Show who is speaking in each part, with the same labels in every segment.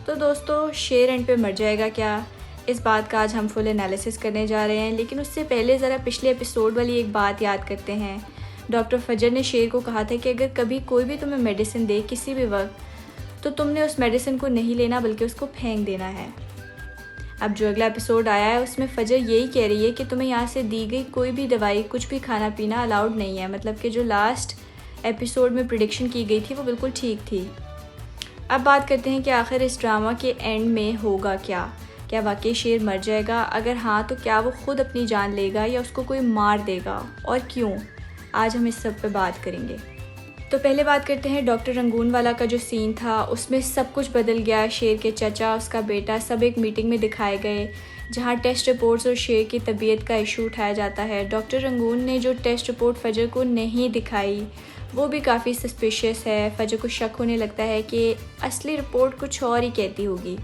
Speaker 1: तो दोस्तों, शेर एंड पे मर जाएगा क्या? इस बात का आज हम फुल एनालिसिस करने जा रहे हैं, लेकिन उससे पहले ज़रा पिछले एपिसोड वाली एक बात याद करते हैं। डॉक्टर फजर ने शेर को कहा था कि अगर कभी कोई भी तुम्हें मेडिसिन दे किसी भी वक्त, तो तुमने उस मेडिसिन को नहीं लेना बल्कि उसको फेंक देना है। अब जो अगला एपिसोड आया है उसमें फजर यही कह रही है कि तुम्हें यहाँ से दी गई कोई भी दवाई, कुछ भी खाना पीना अलाउड नहीं है। मतलब कि जो लास्ट एपिसोड में प्रिडिक्शन की गई थी वो बिल्कुल ठीक थी। अब बात करते हैं कि आखिर इस ड्रामा के एंड में होगा क्या वाकई शेर मर जाएगा? अगर हाँ, तो क्या वो खुद अपनी जान लेगा या उसको कोई मार देगा, और क्यों? आज हम इस सब पे बात करेंगे। तो पहले बात करते हैं डॉक्टर रंगून वाला का जो सीन था, उसमें सब कुछ बदल गया। शेर के चचा, उसका बेटा, सब एक मीटिंग में दिखाए गए जहां टेस्ट रिपोर्ट्स और शेर की तबीयत का इशू उठाया जाता है। डॉक्टर रंगून ने जो टेस्ट रिपोर्ट फजर को नहीं दिखाई वो भी काफ़ी सस्पिशियस है। फजर को शक होने लगता है कि असली रिपोर्ट कुछ और ही कहती होगी।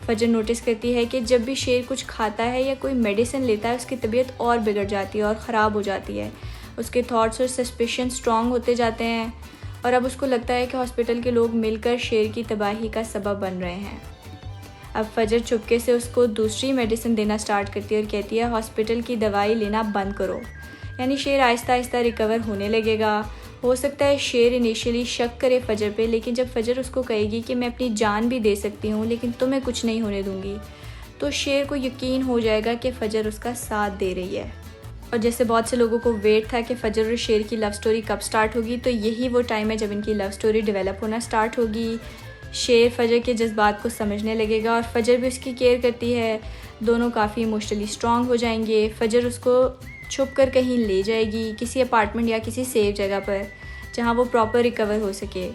Speaker 1: फजर नोटिस करती है कि जब भी शेर कुछ खाता है या कोई मेडिसिन लेता है उसकी तबीयत और बिगड़ जाती है और ख़राब हो जाती है। उसके थॉट्स और सस्पिशन स्ट्रॉन्ग होते जाते हैं और अब उसको लगता है कि हॉस्पिटल के लोग मिलकर शेर की तबाही का सबब बन रहे हैं। अब फजर चुपके से उसको दूसरी मेडिसिन देना स्टार्ट करती है और कहती है हॉस्पिटल की दवाई लेना बंद करो। यानी शेर आहिस्ता आहिस्ता रिकवर होने लगेगा। हो सकता है शेर इनिशियली शक करे फजर पे, लेकिन जब फजर उसको कहेगी कि मैं अपनी जान भी दे सकती हूँ लेकिन तुम्हें कुछ नहीं होने दूँगी, तो शेर को यकीन हो जाएगा कि फ़जर उसका साथ दे रही है। और जैसे बहुत से लोगों को वेट था कि फ़जर और शेर की लव स्टोरी कब स्टार्ट होगी, तो यही वो टाइम है जब इनकी लव स्टोरी डेवलप होना स्टार्ट होगी। शेर फ़जर के जज्बात को समझने लगेगा और फ़जर भी उसकी केयर करती है। दोनों काफ़ी इमोशनली स्ट्रॉन्ग हो जाएंगे। फ़जर उसको छुप कर कहीं ले जाएगी, किसी अपार्टमेंट या किसी सेफ जगह पर जहाँ वो प्रॉपर रिकवर हो सके।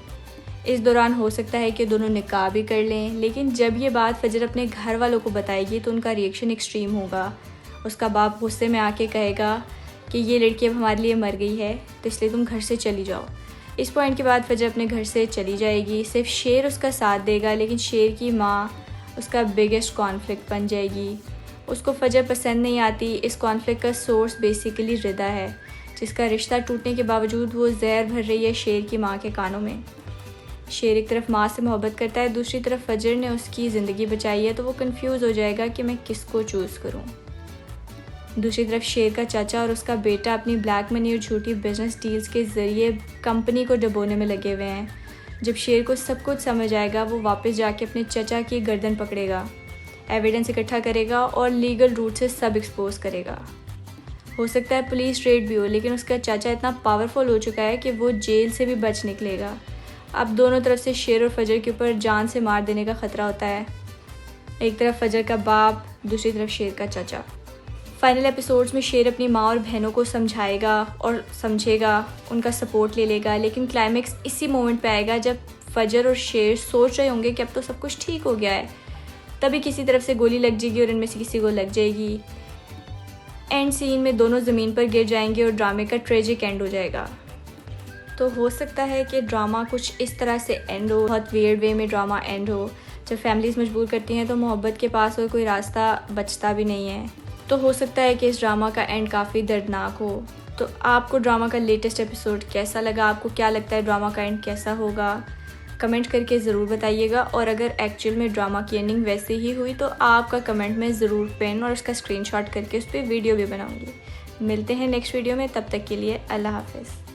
Speaker 1: इस दौरान हो सकता है कि दोनों निकाह भी कर लें, लेकिन जब ये बात फ़जर अपने घर वालों को बताएगी तो उनका रिएक्शन एक्सट्रीम होगा। उसका बाप गुस्से में आके कहेगा कि ये लड़की अब हमारे लिए मर गई है, तो इसलिए तुम घर से चली जाओ। इस पॉइंट के बाद फ़जर अपने घर से चली जाएगी। सिर्फ शेर उसका साथ देगा, लेकिन शेर की माँ उसका बिगेस्ट कॉन्फ्लिक्ट बन जाएगी। उसको फ़जर पसंद नहीं आती। इस कॉन्फ्लिक्ट का सोर्स बेसिकली रिदा है, जिसका रिश्ता टूटने के बावजूद वो जहर भर रही है शेर की माँ के कानों में। शेर एक तरफ माँ से मोहब्बत करता है, दूसरी तरफ फ़जर ने उसकी ज़िंदगी बचाई है, तो वो कंफ्यूज हो जाएगा कि मैं किसको चूज़ करूँ। दूसरी तरफ शेर का चाचा और उसका बेटा अपनी ब्लैक मनी और झूठी बिजनेस डील्स के ज़रिए कंपनी को डुबोने में लगे हुए हैं। जब शेर को सब कुछ समझ आएगा, वो वापस जाके अपने चचा की गर्दन पकड़ेगा, एविडेंस इकट्ठा करेगा और लीगल रूट से सब एक्सपोज करेगा। हो सकता है पुलिस रेड भी हो, लेकिन उसका चाचा इतना पावरफुल हो चुका है कि वो जेल से भी बच निकलेगा। अब दोनों तरफ से शेर और फ़जर के ऊपर जान से मार देने का ख़तरा होता है। एक तरफ फ़जर का बाप, दूसरी तरफ शेर का चाचा। फाइनल एपिसोड्स में शेर अपनी माँ और बहनों को समझाएगा और समझेगा, उनका सपोर्ट ले लेगा, लेकिन क्लाइमेक्स इसी मोमेंट पे आएगा जब फ़जर और शेर सोच रहे होंगे कि अब तो सब कुछ ठीक हो गया है। तभी किसी तरफ से गोली लग जाएगी और इनमें से किसी को लग जाएगी। एंड सीन में दोनों ज़मीन पर गिर जाएंगे और ड्रामे का ट्रेजिक एंड हो जाएगा। तो हो सकता है कि ड्रामा कुछ इस तरह से एंड हो, बहुत वियर्ड वे में ड्रामा एंड हो। जब फैमिलीज़ मजबूर करती हैं तो मोहब्बत के पास और कोई रास्ता बचता भी नहीं है। तो हो सकता है कि इस ड्रामा का एंड काफ़ी दर्दनाक हो। तो आपको ड्रामा का लेटेस्ट एपिसोड कैसा लगा? आपको क्या लगता है ड्रामा का एंड कैसा होगा? कमेंट करके ज़रूर बताइएगा। और अगर एक्चुअल में ड्रामा की एंडिंग वैसे ही हुई तो आपका कमेंट में ज़रूर पेन और उसका स्क्रीनशॉट करके उस पर वीडियो भी बनाऊँगी। मिलते हैं नेक्स्ट वीडियो में, तब तक के लिए अल्लाह हाफ़िज़।